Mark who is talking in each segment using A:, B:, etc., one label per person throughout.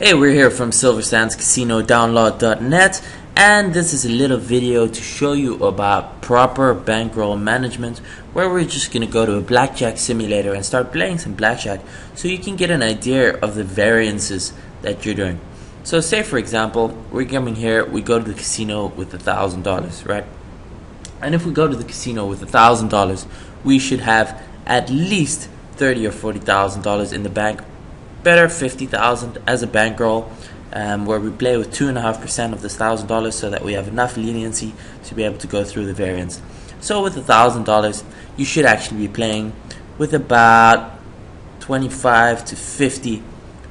A: Hey, we're here from silversandscasinodownload.net, and this is a little video to show you about proper bankroll management, where we're just going to go to a blackjack simulator and start playing some blackjack so you can get an idea of the variances that you're doing. So say for example, we're coming here, we go to the casino with $1,000, right? And if we go to the casino with $1,000, we should have at least $30,000 or $40,000 in the bank. Better $50,000 as a bankroll, where we play with 2.5% of this $1,000 so that we have enough leniency to be able to go through the variance. So with $1,000, you should actually be playing with about 25 to 50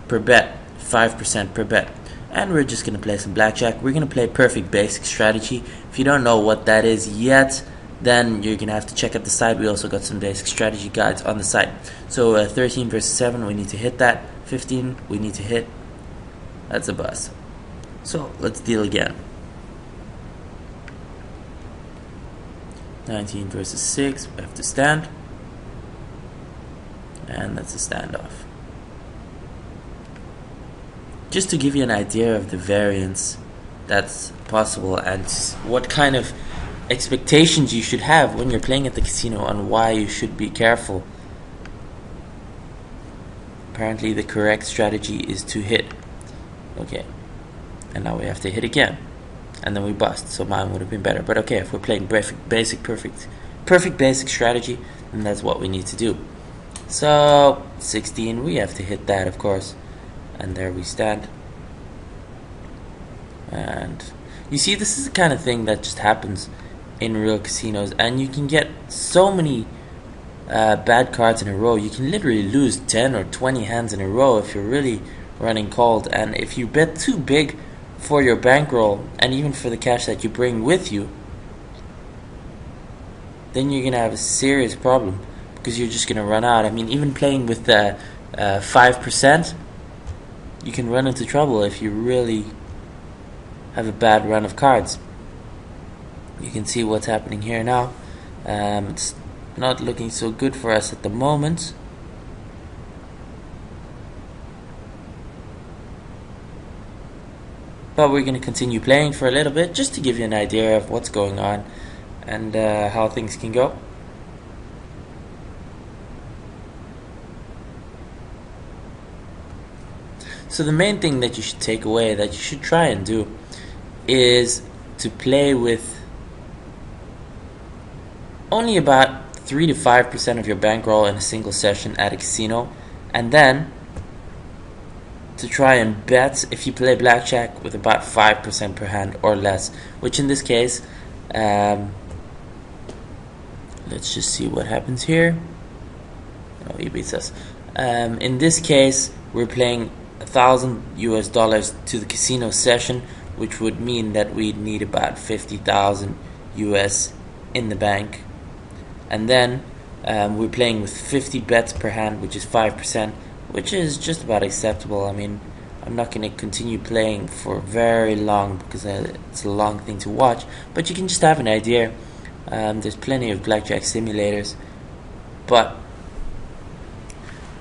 A: per bet, 5% per bet. And we're just going to play some blackjack. We're going to play perfect basic strategy. If you don't know what that is yet, then you're going to have to check out the site. We also got some basic strategy guides on the site. So 13 versus 7, we need to hit that. 15, we need to hit. That's a bust. So let's deal again. 19 versus 6, we have to stand. And that's a standoff. Just to give you an idea of the variance that's possible and what kind of expectations you should have when you're playing at the casino and why you should be careful. Apparently the correct strategy is to hit. Okay, and now we have to hit again, and then we bust. So mine would have been better, but okay, if we're playing perfect basic strategy, then that's what we need to do. So 16, we have to hit that, of course, and there we stand. And you see, this is the kind of thing that just happens in real casinos, and you can get so many bad cards in a row. You can literally lose 10 or 20 hands in a row if you're really running cold. And if you bet too big for your bankroll and even for the cash that you bring with you, then you're gonna have a serious problem because you're just gonna run out. I mean, even playing with 5%, you can run into trouble if you really have a bad run of cards. You can see what's happening here now. It's not looking so good for us at the moment. But we're going to continue playing for a little bit just to give you an idea of what's going on and how things can go. So the main thing that you should take away, that you should try and do, is to play with only about 3 to 5% of your bankroll in a single session at a casino, and then to try and bet if you play blackjack with about 5% per hand or less, which in this case, let's just see what happens here. Oh, he beats us. In this case, we're playing $1,000 to the casino session, which would mean that we'd need about 50,000 US in the bank. And then we're playing with 50 bets per hand, which is 5%, which is just about acceptable. I mean, I'm not going to continue playing for very long because it's a long thing to watch, but you can just have an idea. There's plenty of blackjack simulators, but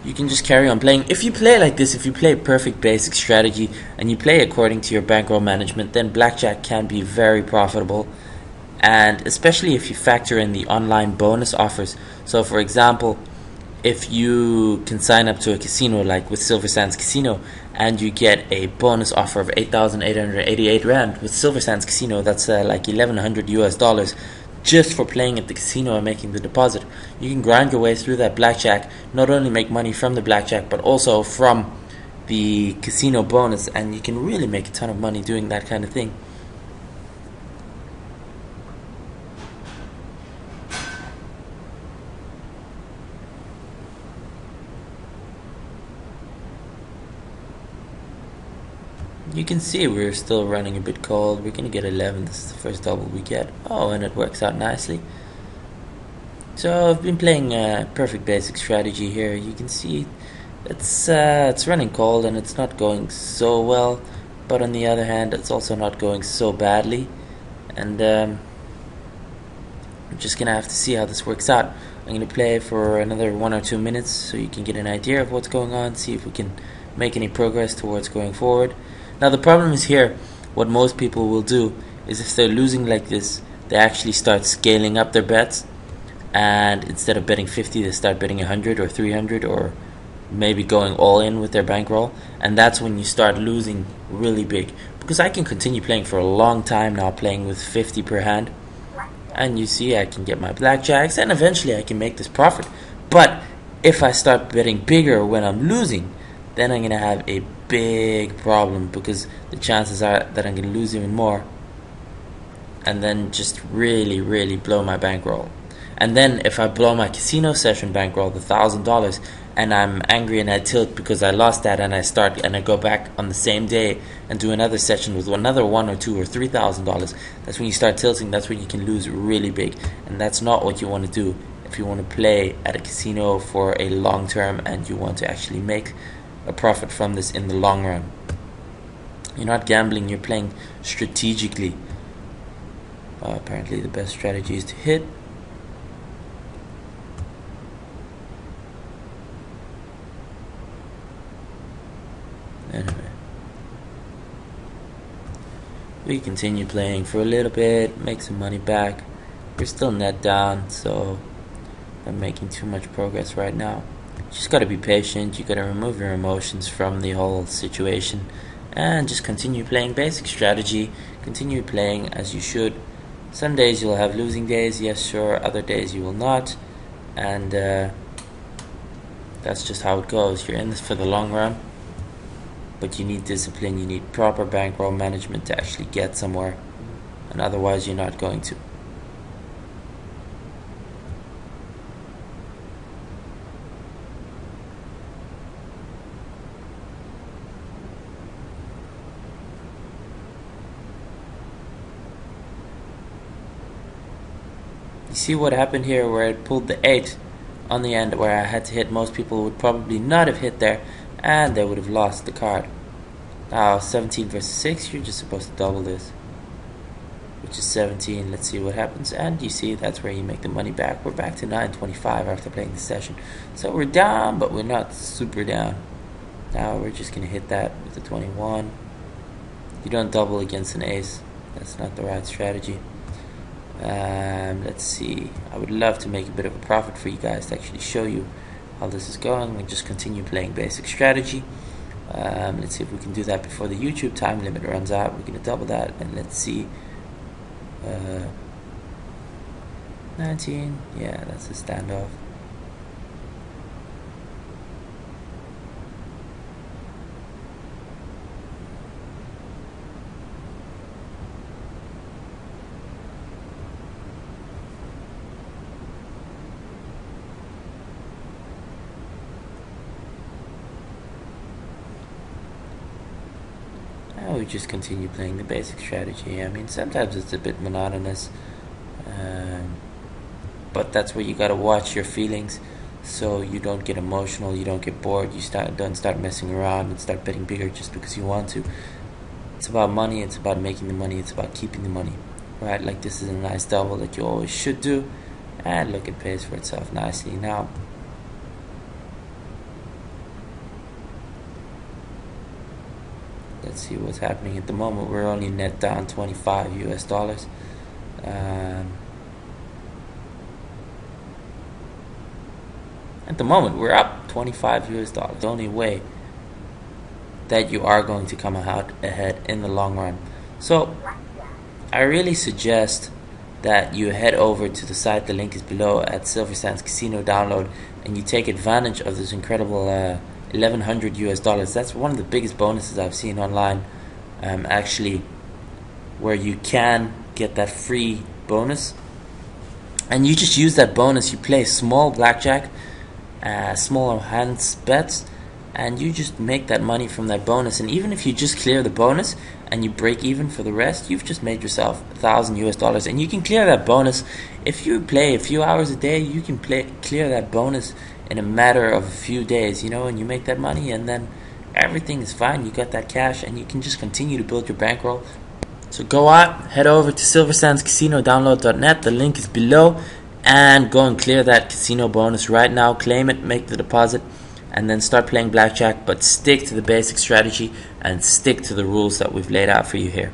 A: you can just carry on playing. If you play like this, if you play perfect basic strategy and you play according to your bankroll management, then blackjack can be very profitable. And especially if you factor in the online bonus offers. So for example, if you can sign up to a casino like with Silver Sands Casino and you get a bonus offer of 8,888 Rand with Silver Sands Casino, that's like $1,100 just for playing at the casino and making the deposit. You can grind your way through that blackjack, not only make money from the blackjack but also from the casino bonus, and you can really make a ton of money doing that kind of thing. You can see we're still running a bit cold. We're going to get 11. This is the first double we get. Oh, and it works out nicely. So I've been playing perfect basic strategy here. You can see it's running cold and it's not going so well. But on the other hand, it's also not going so badly. And I'm just going to have to see how this works out. I'm going to play for another 1 or 2 minutes so you can get an idea of what's going on. See if we can make any progress towards going forward. Now the problem is here, what most people will do is if they're losing like this, they actually start scaling up their bets, and instead of betting 50 they start betting 100 or 300, or maybe going all in with their bankroll, and that's when you start losing really big. Because I can continue playing for a long time now, playing with 50 per hand, and you see I can get my blackjacks, and eventually I can make this profit. But if I start betting bigger when I'm losing, then I'm going to have a big problem, because the chances are that I'm going to lose even more, and then just really blow my bankroll. And then if I blow my casino session bankroll, the $1,000, and I'm angry and I tilt because I lost that, and I go back on the same day and do another session with another $1,000 or $2,000 or $3,000, that's when you start tilting. That's when you can lose really big, and that's not what you want to do if you want to play at a casino for a long term and you want to actually make a profit from this in the long run. You're not gambling, you're playing strategically. Apparently the best strategy is to hit. Anyway, we continue playing for a little bit, make some money back. We're still net down, so I'm making too much progress right now. Just gotta be patient. You gotta remove your emotions from the whole situation and just continue playing basic strategy. Continue playing as you should. Some days you'll have losing days, yes sure, other days you will not, and that's just how it goes. You're in this for the long run, but you need discipline, you need proper bankroll management to actually get somewhere, and otherwise you're not going to. You see what happened here, where it pulled the 8 on the end, where I had to hit. Most people would probably not have hit there, and they would have lost the card. Now 17 versus 6, you're just supposed to double this, which is 17. Let's see what happens, and you see that's where you make the money back. We're back to 925 after playing the session, so we're down, but we're not super down. Now we're just gonna hit that with the 21. You don't double against an ace, that's not the right strategy. Let's see, I would love to make a bit of a profit for you guys to actually show you how this is going. We just continue playing basic strategy. Let's see if we can do that before the YouTube time limit runs out. We're going to double that, and let's see. 19, yeah, that's a standoff. We just continue playing the basic strategy. I mean, sometimes it's a bit monotonous, but that's where you gotta watch your feelings, so you don't get emotional, you don't get bored, you don't start messing around and start betting bigger just because you want to. It's about money, it's about making the money, it's about keeping the money, right? Like this is a nice double that you always should do, and look, it pays for itself nicely. Now let's see what's happening. At the moment we're only net down $25. At the moment we're up $25. The only way that you are going to come out ahead in the long run. So I really suggest that you head over to the site, the link is below, at Silver Sands Casino download, and you take advantage of this incredible $1,100. That's one of the biggest bonuses I've seen online, actually, where you can get that free bonus, and you just use that bonus. You play small blackjack, smaller hands bets, and you just make that money from that bonus. And even if you just clear the bonus and you break even for the rest, you've just made yourself $1,000, and you can clear that bonus. If you play a few hours a day, you can clear that bonus in a matter of a few days, you know, and you make that money, and then everything is fine. You got that cash, and you can just continue to build your bankroll. So go out, head over to silversandscasinodownload.net, the link is below, and go and clear that casino bonus right now. Claim it, make the deposit, and then start playing blackjack, but stick to the basic strategy and stick to the rules that we've laid out for you here.